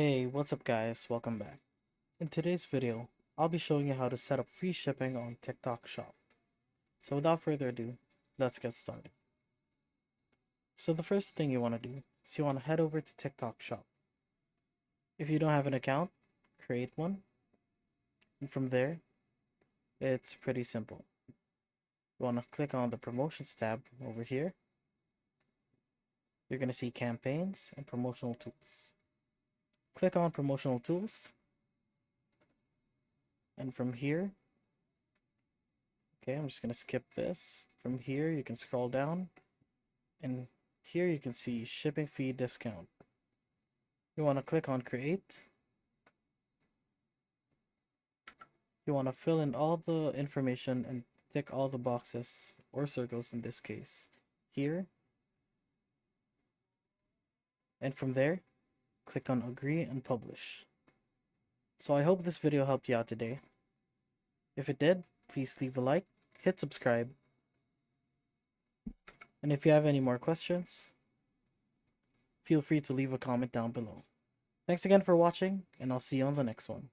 Hey, what's up guys? Welcome back. In today's video, I'll be showing you how to set up free shipping on TikTok Shop. So without further ado, let's get started. So the first thing you want to do is you want to head over to TikTok Shop. If you don't have an account, create one. And from there, it's pretty simple. You want to click on the promotions tab over here. You're going to see campaigns and promotional tools. Click on promotional tools. And from here, okay, I'm just going to skip this. From here, you can scroll down. And here you can see shipping fee discount. You want to click on create. You want to fill in all the information and tick all the boxes or circles in this case here. And from there, click on agree and publish. So I hope this video helped you out today. If it did, please leave a like, hit subscribe. And if you have any more questions, feel free to leave a comment down below. Thanks again for watching, and I'll see you on the next one.